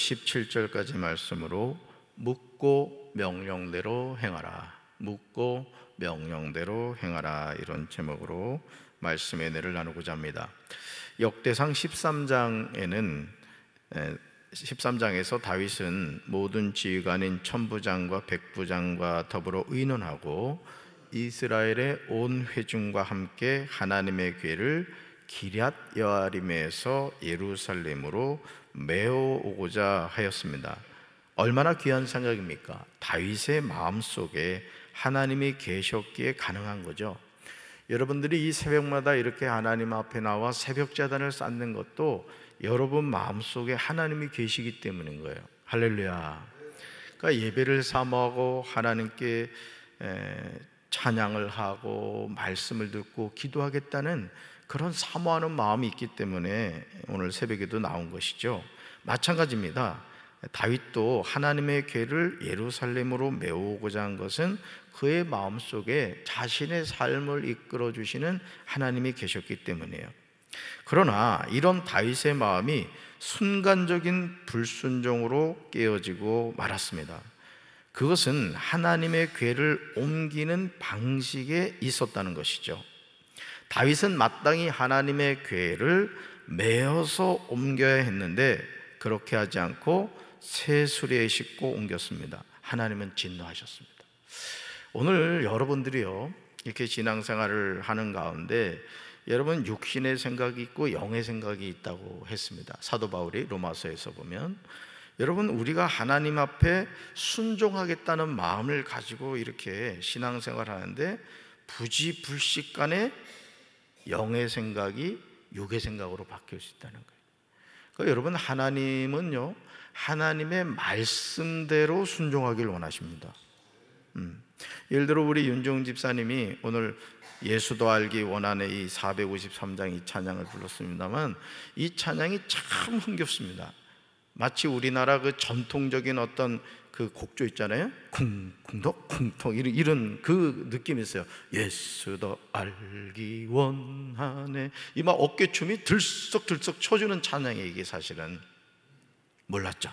17절까지 말씀으로 묻고 명령대로 행하라, 묻고 명령대로 행하라, 이런 제목으로 말씀의 은혜를 나누고자 합니다. 역대상 13장에서 다윗은 모든 지휘관인 천부장과 백부장과 더불어 의논하고 이스라엘의 온 회중과 함께 하나님의 궤를 기럇 여아림에서 예루살렘으로 메어오고자 하였습니다. 얼마나 귀한 생각입니까? 다윗의 마음속에 하나님이 계셨기에 가능한 거죠. 여러분들이 이 새벽마다 이렇게 하나님 앞에 나와 새벽 제단을 쌓는 것도 여러분 마음속에 하나님이 계시기 때문인 거예요. 할렐루야. 그러니까 예배를 사모하고 하나님께 찬양을 하고 말씀을 듣고 기도하겠다는 그런 사모하는 마음이 있기 때문에 오늘 새벽에도 나온 것이죠. 마찬가지입니다. 다윗도 하나님의 궤를 예루살렘으로 메우고자 한 것은 그의 마음속에 자신의 삶을 이끌어 주시는 하나님이 계셨기 때문이에요. 그러나 이런 다윗의 마음이 순간적인 불순종으로 깨어지고 말았습니다. 그것은 하나님의 궤를 옮기는 방식에 있었다는 것이죠. 다윗은 마땅히 하나님의 궤를 메어서 옮겨야 했는데 그렇게 하지 않고 새 수레에 싣고 옮겼습니다. 하나님은 진노하셨습니다. 오늘 여러분들이요, 이렇게 신앙생활을 하는 가운데 여러분 육신의 생각이 있고 영의 생각이 있다고 했습니다. 사도 바울이 로마서에서 보면 여러분, 우리가 하나님 앞에 순종하겠다는 마음을 가지고 이렇게 신앙생활 하는데 부지불식간에 영의 생각이 육의 생각으로 바뀔 수 있다는 거예요. 그러니까 여러분, 하나님은요, 하나님의 말씀대로 순종하길 원하십니다. 예를 들어 우리 윤종 집사님이 오늘 예수도 알기 원하네 이 453장 이 찬양을 불렀습니다만 이 찬양이 참 흥겹습니다. 마치 우리나라 그 전통적인 어떤 그 곡조 있잖아요. 쿵쿵덕 쿵통 이런 그 느낌이 있어요. 예수도 알기 원하네, 이 막 어깨춤이 들썩들썩 쳐주는 찬양이에요. 이게 사실은 몰랐죠?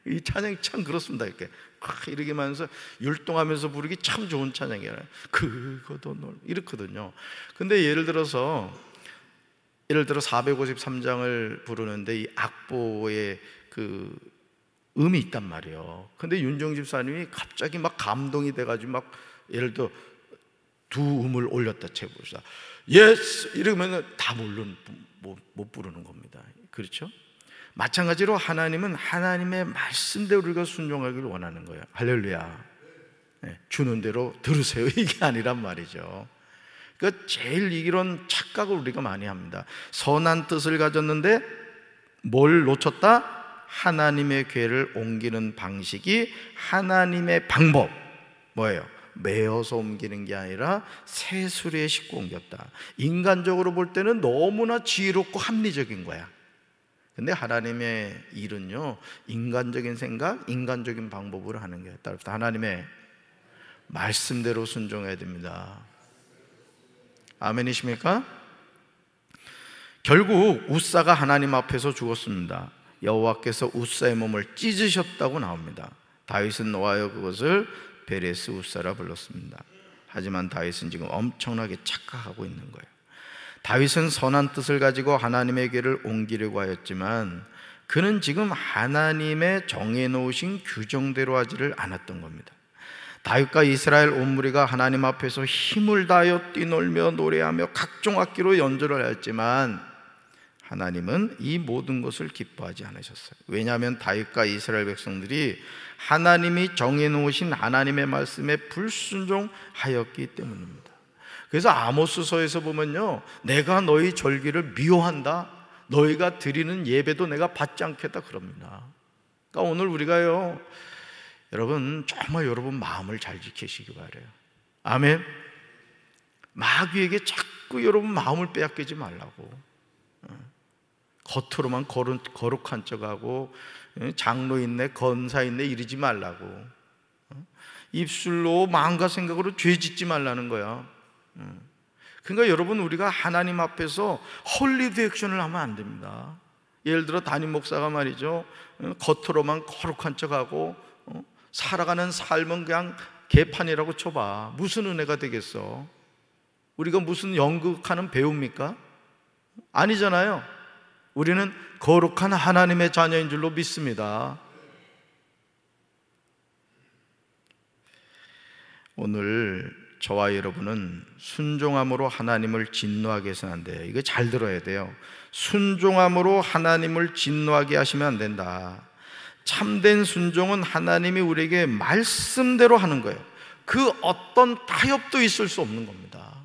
이 찬양이 참 그렇습니다. 이렇게 하면서 율동하면서 부르기 참 좋은 찬양이에요. 그거도 널 이렇거든요. 근데 예를 들어 453장을 부르는데 이 악보에 그 음이 있단 말이에요. 근데 윤정 집사님이 갑자기 막 감동이 돼가지고 막 예를 들어 두 음을 올렸다 쳐봅시다. 예스 이러면 다 못 부르는 겁니다. 그렇죠? 마찬가지로 하나님은 하나님의 말씀대로 우리가 순종하기를 원하는 거예요. 할렐루야. 주는 대로 들으세요, 이게 아니란 말이죠. 그러니까 제일 이런 착각을 우리가 많이 합니다. 선한 뜻을 가졌는데 뭘 놓쳤다? 하나님의 궤를 옮기는 방식이 하나님의 방법 뭐예요? 메어서 옮기는 게 아니라 새 수레에 싣고 옮겼다. 인간적으로 볼 때는 너무나 지혜롭고 합리적인 거야. 근데 하나님의 일은요, 인간적인 생각, 인간적인 방법으로 하는 게 따라서 하나님의 말씀대로 순종해야 됩니다. 아멘이십니까? 결국 웃사가 하나님 앞에서 죽었습니다. 여호와께서 웃사의 몸을 찢으셨다고 나옵니다. 다윗은 노하여 그것을 베레스 웃사라 불렀습니다. 하지만 다윗은 지금 엄청나게 착각하고 있는 거예요. 다윗은 선한 뜻을 가지고 하나님의 궤를 옮기려고 하였지만 그는 지금 하나님의 정해놓으신 규정대로 하지를 않았던 겁니다. 다윗과 이스라엘 온 무리가 하나님 앞에서 힘을 다하여 뛰놀며 노래하며 각종 악기로 연주를 하였지만 하나님은 이 모든 것을 기뻐하지 않으셨어요. 왜냐하면 다윗과 이스라엘 백성들이 하나님이 정해놓으신 하나님의 말씀에 불순종하였기 때문입니다. 그래서 아모스서에서 보면요, 내가 너희 절기를 미워한다, 너희가 드리는 예배도 내가 받지 않겠다 그럽니다. 그러니까 오늘 우리가요, 여러분 정말 여러분 마음을 잘 지키시기 바라요. 아멘. 마귀에게 자꾸 여러분 마음을 빼앗기지 말라고. 겉으로만 거룩한 척하고 장로 있네 건사 있네 이러지 말라고. 입술로 마음과 생각으로 죄 짓지 말라는 거야. 그러니까 여러분 우리가 하나님 앞에서 홀리드 액션을 하면 안 됩니다. 예를 들어 담임 목사가 말이죠, 겉으로만 거룩한 척하고 살아가는 삶은 그냥 개판이라고 쳐봐. 무슨 은혜가 되겠어? 우리가 무슨 연극하는 배우입니까? 아니잖아요. 우리는 거룩한 하나님의 자녀인 줄로 믿습니다. 오늘 저와 여러분은 순종함으로 하나님을 진노하게 해서는 안 돼요. 이거 잘 들어야 돼요. 순종함으로 하나님을 진노하게 하시면 안 된다. 참된 순종은 하나님이 우리에게 말씀대로 하는 거예요. 그 어떤 타협도 있을 수 없는 겁니다.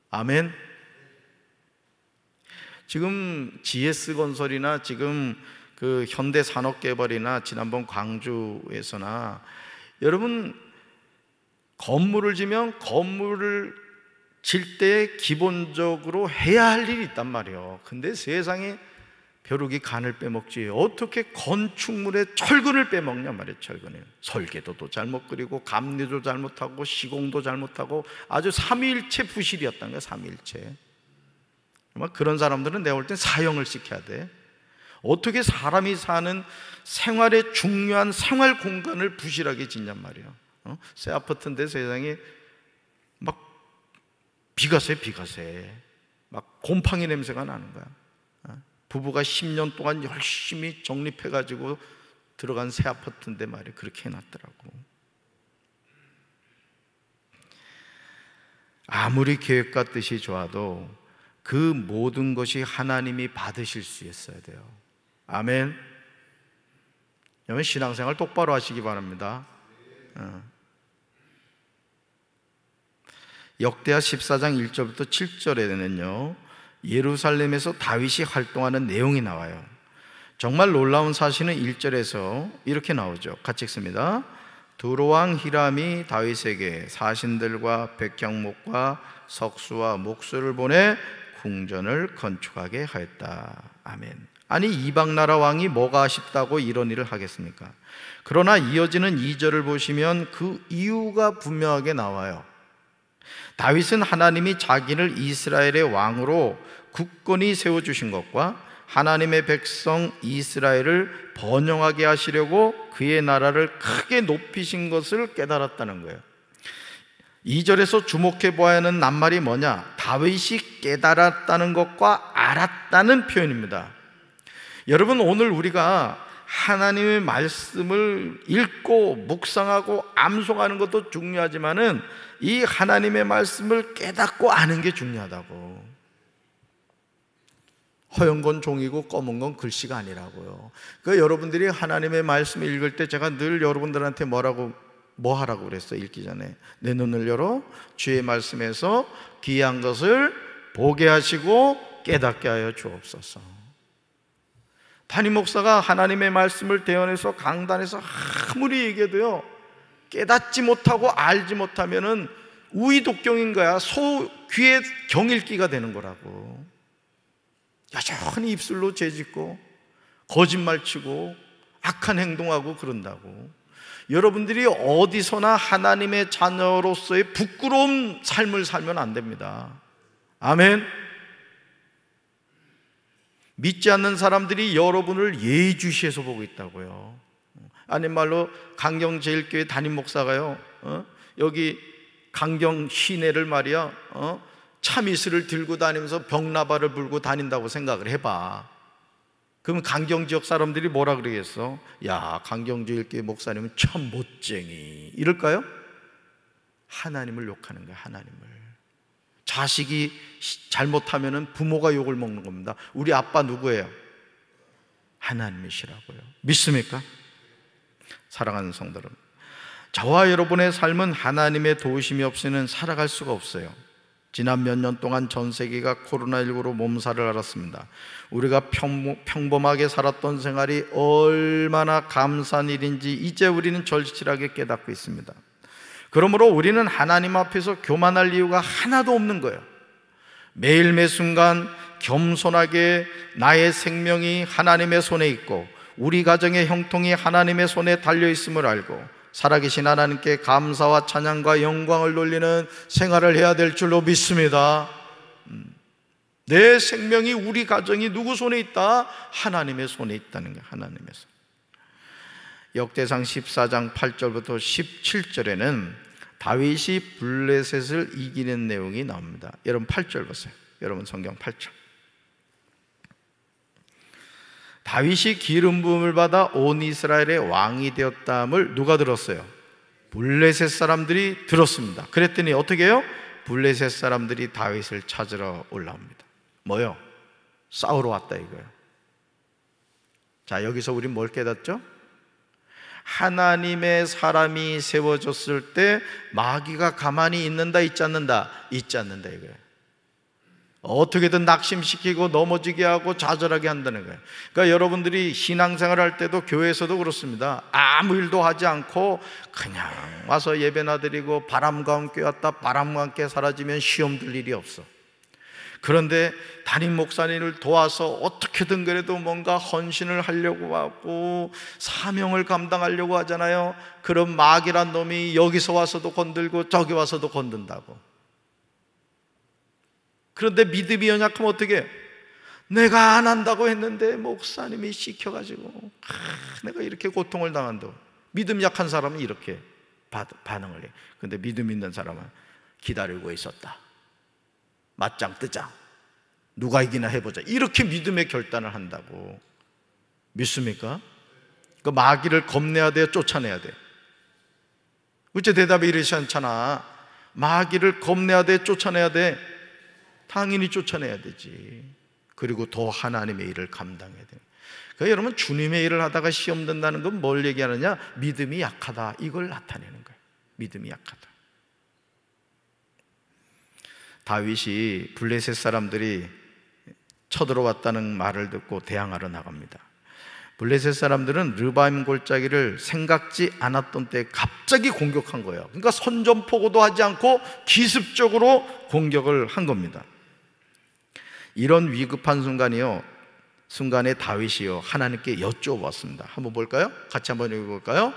아멘. 지금 GS건설이나 지금 그 현대산업개발이나 지난번 광주에서나 여러분, 건물을 지면 건물을 질 때 기본적으로 해야 할 일이 있단 말이에요. 근데 세상에 벼룩이 간을 빼먹지 어떻게 건축물의 철근을 빼먹냐 말이에요. 철근을. 설계도도 잘못 그리고 감리도 잘못하고 시공도 잘못하고 아주 삼위일체 부실이었다는 거예요. 삼위일체. 그런 사람들은 내가 볼 땐 사형을 시켜야 돼. 어떻게 사람이 사는 생활의 중요한 생활 공간을 부실하게 짓냔 말이에요. 새 아파트인데 세상에 막 비가 새 막 곰팡이 냄새가 나는 거야. 부부가 10년 동안 열심히 정립해가지고 들어간 새 아파트인데 말이에요. 그렇게 해놨더라고. 아무리 계획과 뜻이 좋아도 그 모든 것이 하나님이 받으실 수 있어야 돼요. 아멘. 여러분, 신앙생활 똑바로 하시기 바랍니다. 역대하 14장 1절부터 7절에는요 예루살렘에서 다윗이 활동하는 내용이 나와요. 정말 놀라운 사실은 1절에서 이렇게 나오죠. 같이 읽습니다. 두로왕 히람이 다윗에게 사신들과 백향목과 석수와 목수를 보내 궁전을 건축하게 하였다. 아멘. 아니, 이방나라 왕이 뭐가 아쉽다고 이런 일을 하겠습니까? 그러나 이어지는 2절을 보시면 그 이유가 분명하게 나와요. 다윗은 하나님이 자기를 이스라엘의 왕으로 굳건히 세워주신 것과 하나님의 백성 이스라엘을 번영하게 하시려고 그의 나라를 크게 높이신 것을 깨달았다는 거예요. 2절에서 주목해 보아야 하는 낱말이 뭐냐? 다윗이 깨달았다는 것과 알았다는 표현입니다. 여러분, 오늘 우리가 하나님의 말씀을 읽고 묵상하고 암송하는 것도 중요하지만은 이 하나님의 말씀을 깨닫고 아는 게 중요하다고. 허연 건 종이고 검은 건 글씨가 아니라고요. 그러니까 여러분들이 하나님의 말씀을 읽을 때 제가 늘 여러분들한테 뭐 하라고 그랬어요? 읽기 전에 내 눈을 열어 주의 말씀에서 귀한 것을 보게 하시고 깨닫게 하여 주옵소서. 담임 목사가 하나님의 말씀을 대언해서 강단에서 아무리 얘기해도요 깨닫지 못하고 알지 못하면은 우의독경인 거야. 귀에 경읽기가 되는 거라고. 여전히 입술로 죄짓고 거짓말치고 악한 행동하고 그런다고. 여러분들이 어디서나 하나님의 자녀로서의 부끄러운 삶을 살면 안 됩니다. 아멘. 믿지 않는 사람들이 여러분을 예의주시해서 보고 있다고요. 아닌 말로 강경제일교회 담임 목사가요 여기 강경 시내를 말이야 참이슬을 들고 다니면서 벽나발을 불고 다닌다고 생각을 해봐. 그러면 강경지역 사람들이 뭐라 그러겠어? 야, 강경제일교회 목사님은 참 못쟁이 이럴까요? 하나님을 욕하는 거야. 하나님을. 자식이 잘못하면 부모가 욕을 먹는 겁니다. 우리 아빠 누구예요? 하나님이시라고요. 믿습니까? 사랑하는 성도 여러분, 저와 여러분의 삶은 하나님의 도우심이 없이는 살아갈 수가 없어요. 지난 몇 년 동안 전 세계가 코로나19로 몸살을 앓았습니다. 우리가 평범하게 살았던 생활이 얼마나 감사한 일인지 이제 우리는 절실하게 깨닫고 있습니다. 그러므로 우리는 하나님 앞에서 교만할 이유가 하나도 없는 거예요. 매일 매 순간 겸손하게 나의 생명이 하나님의 손에 있고 우리 가정의 형통이 하나님의 손에 달려있음을 알고 살아계신 하나님께 감사와 찬양과 영광을 돌리는 생활을 해야 될 줄로 믿습니다. 내 생명이, 우리 가정이 누구 손에 있다? 하나님의 손에 있다는 거예요. 하나님의 손. 역대상 14장 8절부터 17절에는 다윗이 블레셋을 이기는 내용이 나옵니다. 여러분 8절 보세요. 여러분 성경 8절. 다윗이 기름 부음을 받아 온 이스라엘의 왕이 되었다함을 누가 들었어요? 블레셋 사람들이 들었습니다. 그랬더니 어떻게 해요? 블레셋 사람들이 다윗을 찾으러 올라옵니다. 뭐요? 싸우러 왔다 이거예요. 자, 여기서 우린 뭘 깨닫죠? 하나님의 사람이 세워졌을 때 마귀가 가만히 있는다, 있지 않는다? 있지 않는다 이거예요. 어떻게든 낙심시키고 넘어지게 하고 좌절하게 한다는 거예요. 그러니까 여러분들이 신앙생활 할 때도 교회에서도 그렇습니다. 아무 일도 하지 않고 그냥 와서 예배나 드리고 바람과 함께 왔다 바람과 함께 사라지면 시험 들 일이 없어. 그런데 담임 목사님을 도와서 어떻게든 그래도 뭔가 헌신을 하려고 하고 사명을 감당하려고 하잖아요. 그럼 마귀란 놈이 여기서 와서도 건들고 저기 와서도 건든다고. 그런데 믿음이 연약하면 어떻게 해요? 내가 안 한다고 했는데 목사님이 시켜가지고 내가 이렇게 고통을 당한다고. 믿음 약한 사람은 이렇게 반응을 해요. 그런데 믿음 있는 사람은 기다리고 있었다, 맞짱 뜨자, 누가 이기나 해보자, 이렇게 믿음의 결단을 한다고. 믿습니까? 그 마귀를 겁내야 돼요? 쫓아내야 돼요? 어째 대답이 이러지 않잖아. 마귀를 겁내야 돼? 쫓아내야 돼? 당연히 쫓아내야 되지. 그리고 더 하나님의 일을 감당해야 돼요. 그러니까 여러분, 주님의 일을 하다가 시험 든다는 건 뭘 얘기하느냐? 믿음이 약하다, 이걸 나타내는 거예요. 믿음이 약하다. 다윗이 블레셋 사람들이 쳐들어왔다는 말을 듣고 대항하러 나갑니다. 블레셋 사람들은 르바임 골짜기를 생각지 않았던 때에 갑자기 공격한 거예요. 그러니까 선전포고도 하지 않고 기습적으로 공격을 한 겁니다. 이런 위급한 순간에 다윗이요 하나님께 여쭤봤습니다. 한번 볼까요? 같이 한번 읽어볼까요?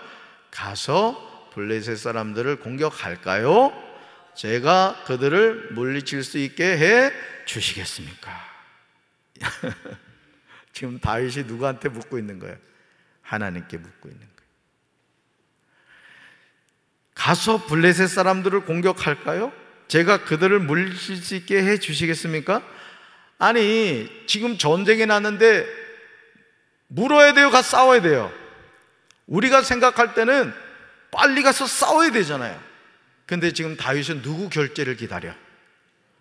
가서 블레셋 사람들을 공격할까요? 제가 그들을 물리칠 수 있게 해 주시겠습니까? 지금 다윗이 누구한테 묻고 있는 거예요? 하나님께 묻고 있는 거예요. 가서 블레셋 사람들을 공격할까요? 제가 그들을 물리칠 수 있게 해 주시겠습니까? 아니, 지금 전쟁이 났는데 물어야 돼요? 가서 싸워야 돼요? 우리가 생각할 때는 빨리 가서 싸워야 되잖아요. 근데 지금 다윗은 누구 결제를 기다려?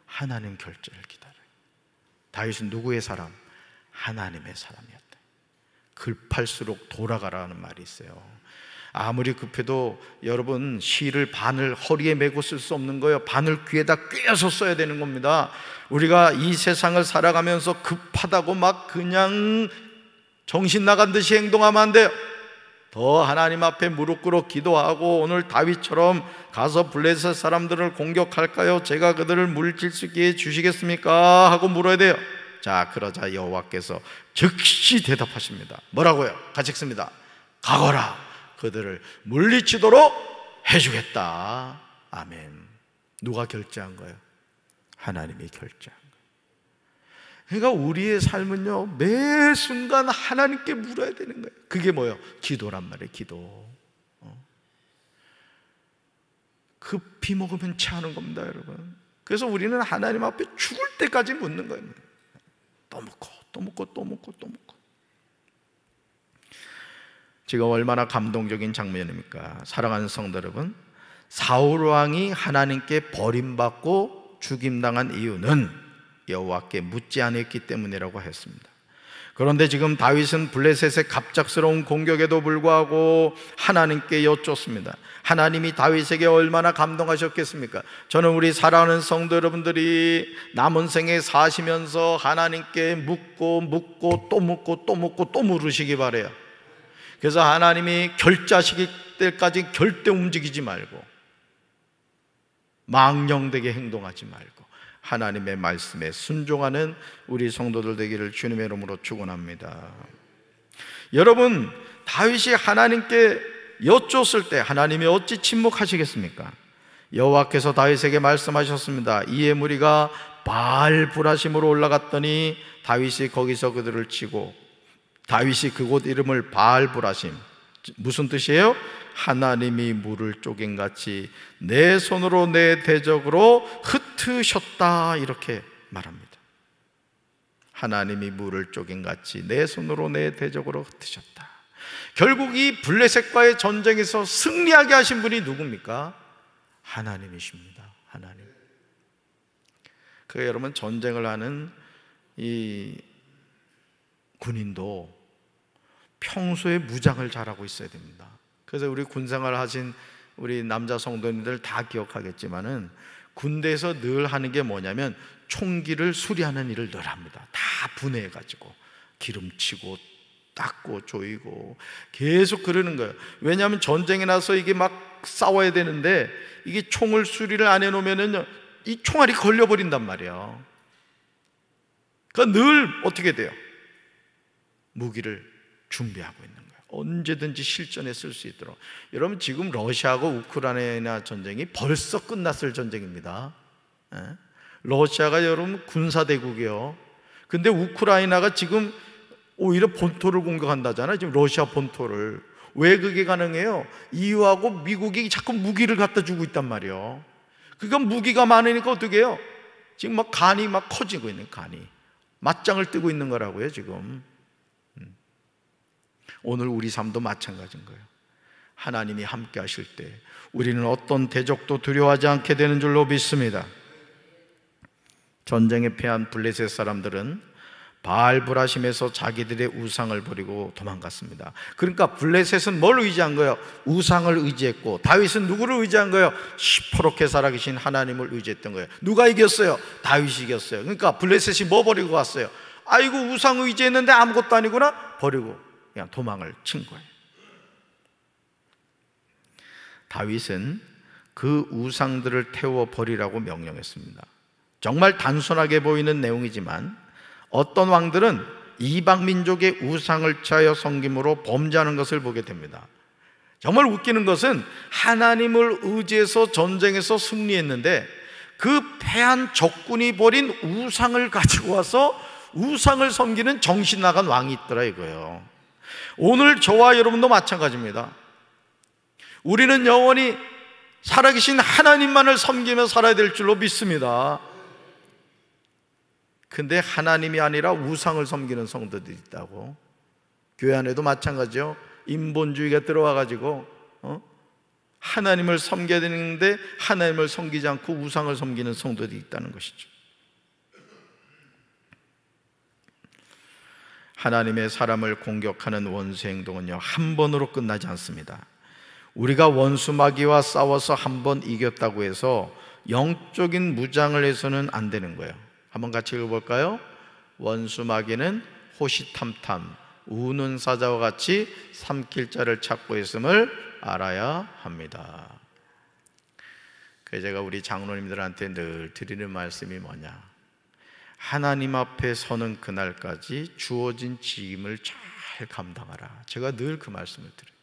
하나님 결제를 기다려요. 다윗은 누구의 사람? 하나님의 사람이었다. 급할수록 돌아가라는 말이 있어요. 아무리 급해도 여러분, 실을 반을 허리에 메고 쓸 수 없는 거예요. 반을 귀에다 꿰어서 써야 되는 겁니다. 우리가 이 세상을 살아가면서 급하다고 막 그냥 정신 나간 듯이 행동하면 안 돼요. 더 하나님 앞에 무릎 꿇어 기도하고, 오늘 다윗처럼 가서 블레셋 사람들을 공격할까요? 제가 그들을 물리칠 수 있게 해주시겠습니까? 하고 물어야 돼요. 자, 그러자 여호와께서 즉시 대답하십니다. 뭐라고요? 같이 읽습니다. 가거라, 그들을 물리치도록 해주겠다. 아멘. 누가 결제한 거예요? 하나님이 결제한 거예요. 그러니까 우리의 삶은요, 매 순간 하나님께 물어야 되는 거예요. 그게 뭐예요? 기도란 말이에요. 기도. 급히 먹으면 체하는 겁니다, 여러분. 그래서 우리는 하나님 앞에 죽을 때까지 묻는 거예요. 또 먹고 또 먹고 또 먹고 또 먹고. 지금 얼마나 감동적인 장면입니까? 사랑하는 성도 여러분, 사울 왕이 하나님께 버림받고 죽임당한 이유는 여호와께 묻지 않았기 때문이라고 했습니다. 그런데 지금 다윗은 블레셋의 갑작스러운 공격에도 불구하고 하나님께 여쭙습니다. 하나님이 다윗에게 얼마나 감동하셨겠습니까? 저는 우리 사랑하는 성도 여러분들이 남은 생에 사시면서 하나님께 묻고 또 묻고 또 묻고 또 물으시기 바래요. 그래서 하나님이 결제하시기 때까지 절대 움직이지 말고, 망령되게 행동하지 말고 하나님의 말씀에 순종하는 우리 성도들 되기를 주님의 이름으로 축원합니다. 여러분, 다윗이 하나님께 여쭙을 때 하나님이 어찌 침묵하시겠습니까? 여호와께서 다윗에게 말씀하셨습니다. 이에 무리가 바알브라심으로 올라갔더니 다윗이 거기서 그들을 치고, 다윗이 그곳 이름을 바알브라심, 무슨 뜻이에요? 하나님이 물을 쪼갠같이 내 손으로 내 대적으로 흩으셨다, 이렇게 말합니다. 하나님이 물을 쪼갠같이 내 손으로 내 대적으로 흩으셨다. 결국 이 블레셋과의 전쟁에서 승리하게 하신 분이 누굽니까? 하나님이십니다. 하나님. 그러니까 여러분, 전쟁을 하는 이 군인도 평소에 무장을 잘하고 있어야 됩니다. 그래서 우리 군생활 하신 우리 남자 성도님들 다 기억하겠지만은, 군대에서 늘 하는 게 뭐냐면 총기를 수리하는 일을 늘 합니다. 다 분해해가지고 기름치고 닦고 조이고 계속 그러는 거예요. 왜냐하면 전쟁에 나서 이게 막 싸워야 되는데, 이게 총을 수리를 안 해놓으면은 이 총알이 걸려버린단 말이에요. 그러니까 늘 어떻게 돼요? 무기를 준비하고 있는 거예요. 언제든지 실전에 쓸 수 있도록. 여러분, 지금 러시아하고 우크라이나 전쟁이 벌써 끝났을 전쟁입니다. 러시아가 여러분 군사대국이에요. 근데 우크라이나가 지금 오히려 본토를 공격한다잖아요. 지금 러시아 본토를. 왜 그게 가능해요? EU하고 미국이 자꾸 무기를 갖다 주고 있단 말이에요. 그러니까 무기가 많으니까 어떻게 해요? 지금 막 간이 막 커지고 있는, 간이 맞짱을 뜨고 있는 거라고요 지금. 오늘 우리 삶도 마찬가지인 거예요. 하나님이 함께 하실 때 우리는 어떤 대적도 두려워하지 않게 되는 줄로 믿습니다. 전쟁에 패한 블레셋 사람들은 바알브라심에서 자기들의 우상을 버리고 도망갔습니다. 그러니까 블레셋은 뭘 의지한 거예요? 우상을 의지했고, 다윗은 누구를 의지한 거예요? 시퍼렇게 살아계신 하나님을 의지했던 거예요. 누가 이겼어요? 다윗이 이겼어요. 그러니까 블레셋이 뭐 버리고 왔어요? 아이고, 우상 의지했는데 아무것도 아니구나? 버리고 그냥 도망을 친 거예요. 다윗은 그 우상들을 태워 버리라고 명령했습니다. 정말 단순하게 보이는 내용이지만 어떤 왕들은 이방 민족의 우상을 취하여 섬김으로 범죄하는 것을 보게 됩니다. 정말 웃기는 것은 하나님을 의지해서 전쟁에서 승리했는데 그 패한 적군이 버린 우상을 가지고 와서 우상을 섬기는 정신 나간 왕이 있더라 이거예요. 오늘 저와 여러분도 마찬가지입니다. 우리는 영원히 살아계신 하나님만을 섬기며 살아야 될 줄로 믿습니다. 근데 하나님이 아니라 우상을 섬기는 성도들이 있다고. 교회 안에도 마찬가지죠. 인본주의가 들어와가지고 하나님을 섬겨야 되는데 하나님을 섬기지 않고 우상을 섬기는 성도들이 있다는 것이죠. 하나님의 사람을 공격하는 원수 행동은요, 한 번으로 끝나지 않습니다. 우리가 원수 마귀와 싸워서 한 번 이겼다고 해서 영적인 무장을 해서는 안 되는 거예요. 한번 같이 읽어볼까요? 원수 마귀는 호시탐탐 우는 사자와 같이 삼킬 자를 찾고 있음을 알아야 합니다. 그래서 제가 우리 장로님들한테 늘 드리는 말씀이 뭐냐, 하나님 앞에 서는 그날까지 주어진 책임을 잘 감당하라. 제가 늘 그 말씀을 드려요.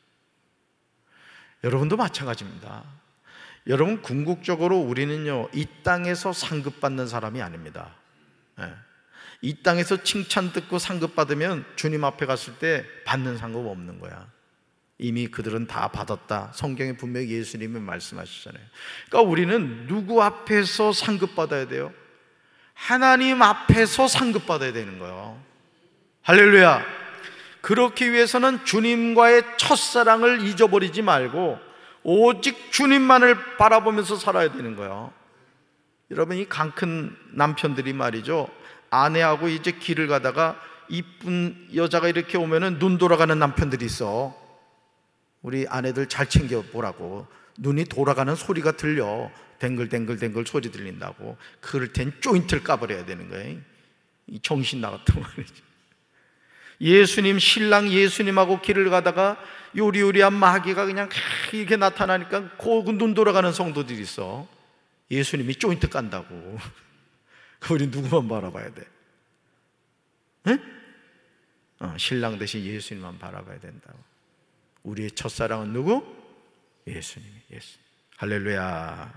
여러분도 마찬가지입니다. 여러분, 궁극적으로 우리는요, 이 땅에서 상급받는 사람이 아닙니다. 이 땅에서 칭찬 듣고 상급받으면 주님 앞에 갔을 때 받는 상급 없는 거야. 이미 그들은 다 받았다. 성경에 분명히 예수님이 말씀하시잖아요. 그러니까 우리는 누구 앞에서 상급받아야 돼요? 하나님 앞에서 상급받아야 되는 거예요. 할렐루야. 그렇기 위해서는 주님과의 첫사랑을 잊어버리지 말고 오직 주님만을 바라보면서 살아야 되는 거예요. 여러분, 이 강 큰 남편들이 말이죠, 아내하고 이제 길을 가다가 이쁜 여자가 이렇게 오면은 눈 돌아가는 남편들이 있어. 우리 아내들 잘 챙겨보라고. 눈이 돌아가는 소리가 들려. 댕글댕글댕글 소리 들린다고. 그럴 땐 조인트를 까버려야 되는 거예요. 이 정신 나갔단 말이죠. 예수님, 신랑 예수님하고 길을 가다가 요리요리한 마귀가 그냥 이렇게 나타나니까 눈 돌아가는 성도들이 있어. 예수님이 조인트 깐다고. 우리 누구만 바라봐야 돼? 응? 신랑 대신 예수님만 바라봐야 된다고. 우리의 첫사랑은 누구? 예수님이. 예수. 할렐루야.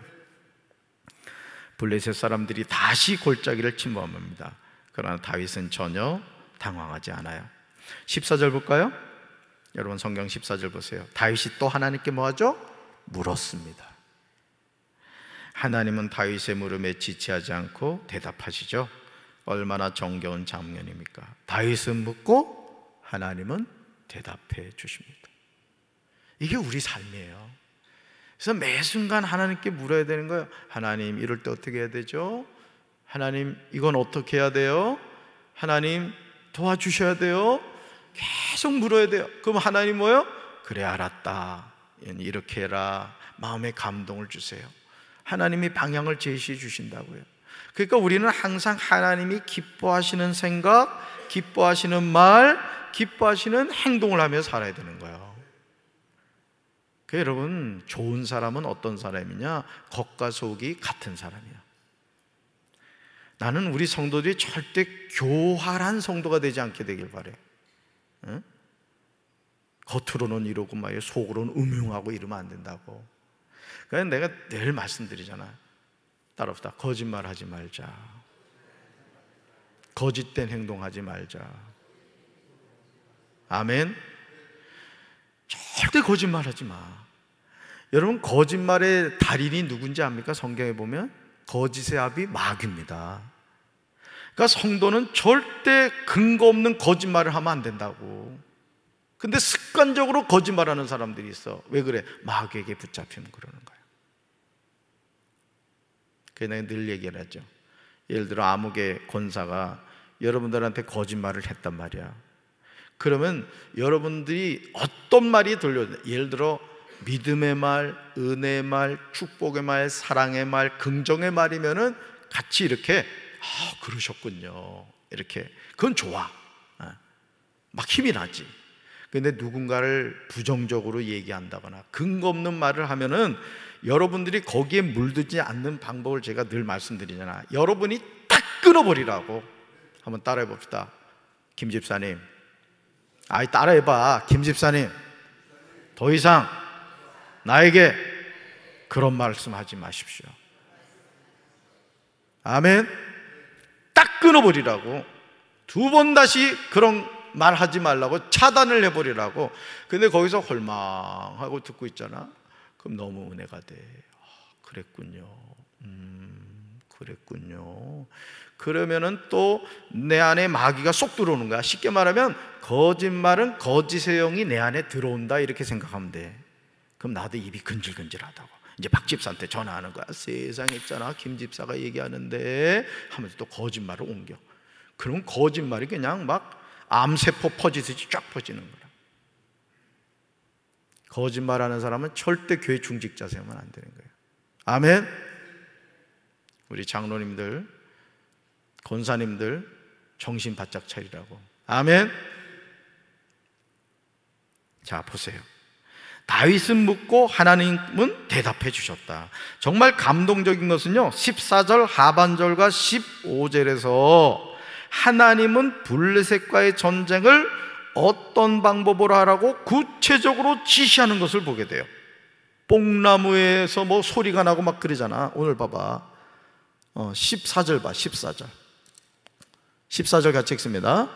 블레셋 사람들이 다시 골짜기를 침범합니다. 그러나 다윗은 전혀 당황하지 않아요. 14절 볼까요? 여러분 성경 14절 보세요. 다윗이 또 하나님께 뭐하죠? 물었습니다. 하나님은 다윗의 물음에 지체하지 않고 대답하시죠. 얼마나 정겨운 장면입니까? 다윗은 묻고 하나님은 대답해 주십니다. 이게 우리 삶이에요. 그래서 매 순간 하나님께 물어야 되는 거예요. 하나님, 이럴 때 어떻게 해야 되죠? 하나님, 이건 어떻게 해야 돼요? 하나님, 도와주셔야 돼요. 계속 물어야 돼요. 그럼 하나님 뭐요? 그래, 알았다, 이렇게 해라. 마음에 감동을 주세요. 하나님이 방향을 제시해 주신다고요. 그러니까 우리는 항상 하나님이 기뻐하시는 생각, 기뻐하시는 말, 기뻐하시는 행동을 하며 살아야 되는 거예요. 여러분, 좋은 사람은 어떤 사람이냐? 겉과 속이 같은 사람이야. 나는 우리 성도들이 절대 교활한 성도가 되지 않게 되길 바래. 응? 겉으로는 이러고 막 속으로는 음흉하고 이러면 안 된다고. 그래서 내가 늘 말씀드리잖아. 따라합시다. 거짓말하지 말자. 거짓된 행동하지 말자. 아멘. 절대 거짓말하지 마. 여러분, 거짓말의 달인이 누군지 압니까? 성경에 보면 거짓의 아비 마귀입니다. 그러니까 성도는 절대 근거 없는 거짓말을 하면 안 된다고. 근데 습관적으로 거짓말하는 사람들이 있어. 왜 그래? 마귀에게 붙잡히면 그러는 거야. 그래서 내가 늘 얘기를 하죠. 예를 들어 아무개 권사가 여러분들한테 거짓말을 했단 말이야. 그러면 여러분들이 어떤 말이 들려요? 예를 들어 믿음의 말, 은혜의 말, 축복의 말, 사랑의 말, 긍정의 말이면은 같이 이렇게 그러셨군요, 이렇게. 그건 좋아. 막 힘이 나지. 근데 누군가를 부정적으로 얘기한다거나 근거 없는 말을 하면은 여러분들이 거기에 물들지 않는 방법을 제가 늘 말씀드리잖아. 여러분이 딱 끊어버리라고. 한번 따라해 봅시다. 김 집사님, 따라해봐. 김 집사님, 더 이상 나에게 그런 말씀하지 마십시오. 아멘. 딱 끊어버리라고. 두 번 다시 그런 말 하지 말라고 차단을 해버리라고. 근데 거기서 홀망하고 듣고 있잖아. 그럼 너무 은혜가 돼. 그랬군요. 그랬군요. 그러면은 또 내 안에 마귀가 쏙 들어오는 거야. 쉽게 말하면 거짓말은 거짓의 영이 내 안에 들어온다, 이렇게 생각하면 돼. 그럼 나도 입이 근질근질하다고 이제 박 집사한테 전화하는 거야. 세상에 있잖아, 김 집사가 얘기하는데 하면서 또 거짓말을 옮겨. 그럼 거짓말이 그냥 막 암세포 퍼지듯이 쫙 퍼지는 거야. 거짓말하는 사람은 절대 교회 중직자 세우면 안 되는 거예요. 아멘. 우리 장로님들, 권사님들 정신 바짝 차리라고. 아멘. 자, 보세요. 다윗은 묻고 하나님은 대답해 주셨다. 정말 감동적인 것은요, 14절 하반절과 15절에서 하나님은 블레셋과의 전쟁을 어떤 방법으로 하라고 구체적으로 지시하는 것을 보게 돼요. 뽕나무에서 뭐 소리가 나고 막 그러잖아. 오늘 봐봐. 14절 봐. 14절 같이 읽습니다.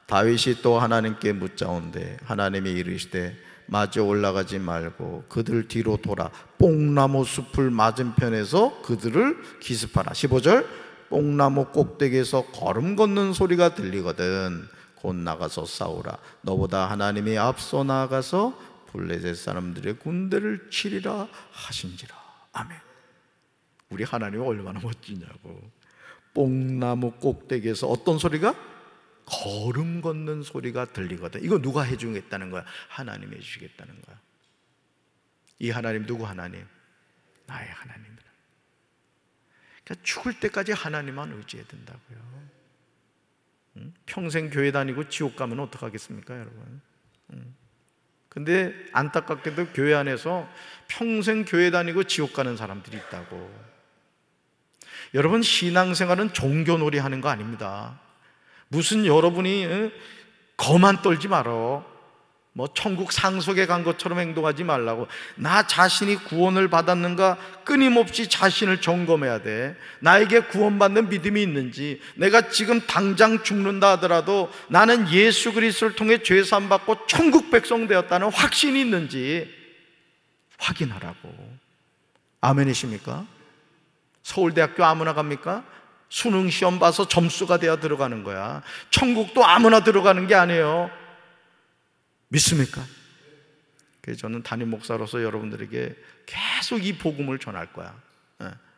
다윗이 또 하나님께 묻자온대 하나님이 이르시되 마저 올라가지 말고 그들 뒤로 돌아 뽕나무 숲을 맞은편에서 그들을 기습하라. 15절 뽕나무 꼭대기에서 걸음 걷는 소리가 들리거든 곧 나가서 싸우라. 너보다 하나님이 앞서 나가서 블레셋 사람들의 군대를 치리라 하신지라. 아멘. 우리 하나님이 얼마나 멋지냐고. 뽕나무 꼭대기에서 어떤 소리가? 걸음 걷는 소리가 들리거든. 이거 누가 해주겠다는 거야? 하나님이 해주시겠다는 거야. 이 하나님 누구 하나님? 나의 하나님. 그러니까 죽을 때까지 하나님만 의지해야 된다고요. 평생 교회 다니고 지옥 가면 어떡하겠습니까, 여러분? 근데 안타깝게도 교회 안에서 평생 교회 다니고 지옥 가는 사람들이 있다고. 여러분, 신앙생활은 종교놀이 하는 거 아닙니다. 무슨 여러분이 거만 떨지 말어. 천국 상속에 간 것처럼 행동하지 말라고. 나 자신이 구원을 받았는가 끊임없이 자신을 점검해야 돼. 나에게 구원받는 믿음이 있는지, 내가 지금 당장 죽는다 하더라도 나는 예수 그리스도를 통해 죄 사함 받고 천국 백성 되었다는 확신이 있는지 확인하라고. 아멘이십니까? 서울대학교 아무나 갑니까? 수능 시험 봐서 점수가 돼야 들어가는 거야. 천국도 아무나 들어가는 게 아니에요. 믿습니까? 그래서 저는 담임 목사로서 여러분들에게 계속 이 복음을 전할 거야.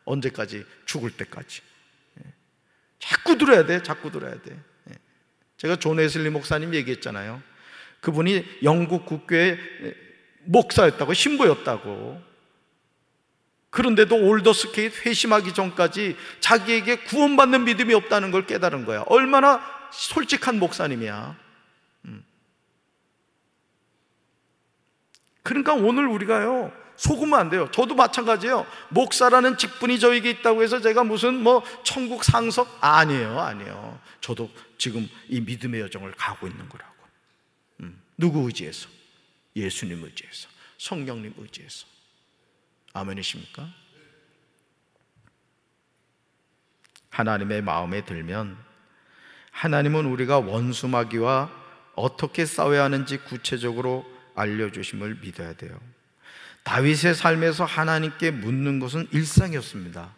언제까지? 죽을 때까지. 자꾸 들어야 돼. 자꾸 들어야 돼. 제가 존 웨슬리 목사님 얘기했잖아요. 그분이 영국 국교의 목사였다고, 신부였다고. 그런데도 올더스케이트 회심하기 전까지 자기에게 구원받는 믿음이 없다는 걸 깨달은 거야. 얼마나 솔직한 목사님이야. 그러니까 오늘 우리가요, 속으면 안 돼요. 저도 마찬가지예요. 목사라는 직분이 저에게 있다고 해서 제가 무슨 천국 상속? 아니에요. 저도 지금 이 믿음의 여정을 가고 있는 거라고. 누구 의지해서? 예수님 의지해서, 성령님 의지해서. 아멘이십니까? 하나님의 마음에 들면 하나님은 우리가 원수마귀와 어떻게 싸워야 하는지 구체적으로 알려주심을 믿어야 돼요. 다윗의 삶에서 하나님께 묻는 것은 일상이었습니다.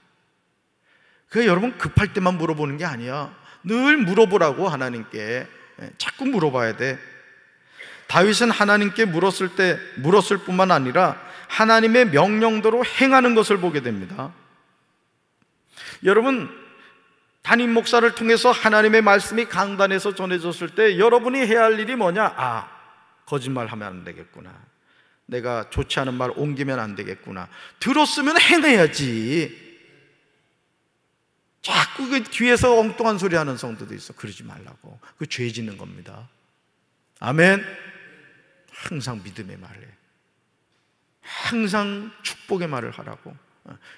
그러니까 여러분, 급할 때만 물어보는 게 아니야. 늘 물어보라고. 하나님께 자꾸 물어봐야 돼. 다윗은 하나님께 물었을 뿐만 아니라 하나님의 명령대로 행하는 것을 보게 됩니다. 여러분, 담임 목사를 통해서 하나님의 말씀이 강단에서 전해졌을 때 여러분이 해야 할 일이 뭐냐? 거짓말하면 안 되겠구나. 내가 좋지 않은 말 옮기면 안 되겠구나. 들었으면 행해야지. 자꾸 그 뒤에서 엉뚱한 소리 하는 성도도 있어. 그러지 말라고. 그 죄 짓는 겁니다. 아멘. 항상 믿음의 말을 해. 항상 축복의 말을 하라고.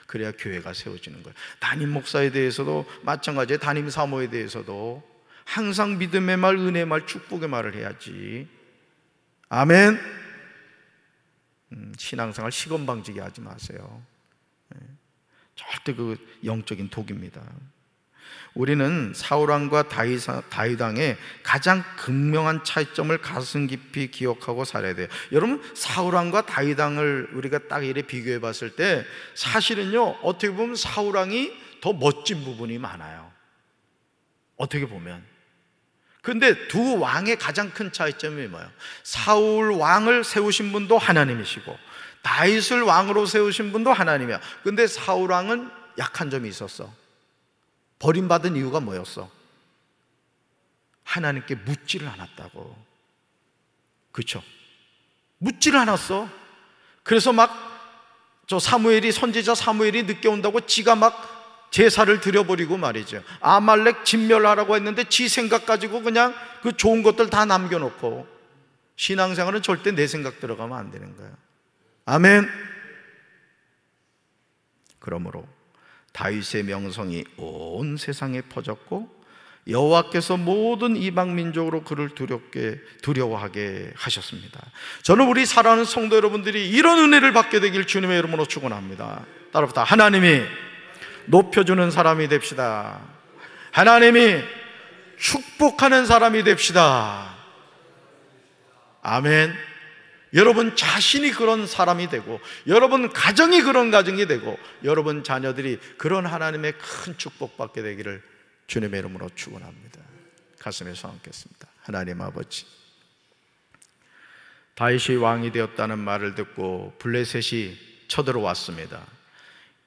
그래야 교회가 세워지는 거예요. 담임 목사에 대해서도 마찬가지예요. 담임 사모에 대해서도 항상 믿음의 말, 은혜의 말, 축복의 말을 해야지. 아멘. 신앙생활 시건방지게 하지 마세요. 절대 그 영적인 독입니다. 우리는 사울왕과 다윗왕의 가장 극명한 차이점을 가슴 깊이 기억하고 살아야 돼요. 여러분, 사울왕과 다윗왕을 우리가 딱 이렇게 비교해 봤을 때 사실은요, 어떻게 보면 사울왕이 더 멋진 부분이 많아요. 어떻게 보면. 그런데 두 왕의 가장 큰 차이점이 뭐예요? 사울 왕을 세우신 분도 하나님이시고 다윗을 왕으로 세우신 분도 하나님이야. 그런데 사울 왕은 약한 점이 있었어. 버림받은 이유가 뭐였어? 하나님께 묻지를 않았다고. 그렇죠? 묻지를 않았어. 그래서 선지자 사무엘이 늦게 온다고 지가 제사를 드려버리고 말이죠. 아말렉 진멸하라고 했는데 지 생각 가지고 그냥 그 좋은 것들 다 남겨놓고. 신앙생활은 절대 내 생각 들어가면 안 되는 거예요. 아멘. 그러므로 다윗의 명성이 온 세상에 퍼졌고 여호와께서 모든 이방 민족으로 그를 두려워하게 하셨습니다. 저는 우리 사랑하는 성도 여러분들이 이런 은혜를 받게 되길 주님의 이름으로 축원합니다. 따라부터 하나님이 높여주는 사람이 됩시다. 하나님이 축복하는 사람이 됩시다. 아멘. 여러분 자신이 그런 사람이 되고, 여러분 가정이 그런 가정이 되고, 여러분 자녀들이 그런 하나님의 큰 축복받게 되기를 주님의 이름으로 축원합니다. 가슴에 손얹겠습니다. 하나님 아버지, 다윗이 왕이 되었다는 말을 듣고 블레셋이 쳐들어왔습니다.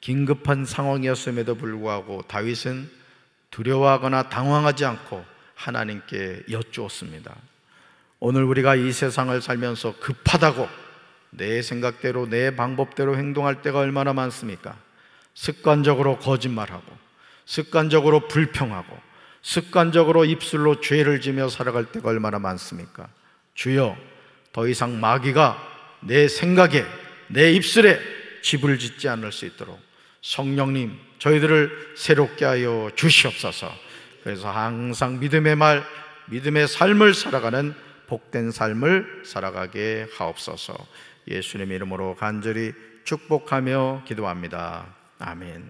긴급한 상황이었음에도 불구하고 다윗은 두려워하거나 당황하지 않고 하나님께 여쭈었습니다. 오늘 우리가 이 세상을 살면서 급하다고 내 생각대로 내 방법대로 행동할 때가 얼마나 많습니까? 습관적으로 거짓말하고, 습관적으로 불평하고, 습관적으로 입술로 죄를 지며 살아갈 때가 얼마나 많습니까? 주여, 더 이상 마귀가 내 생각에, 내 입술에 집을 짓지 않을 수 있도록 성령님, 저희들을 새롭게 하여 주시옵소서. 그래서 항상 믿음의 말, 믿음의 삶을 살아가는 복된 삶을 살아가게 하옵소서. 예수님의 이름으로 간절히 축복하며 기도합니다. 아멘.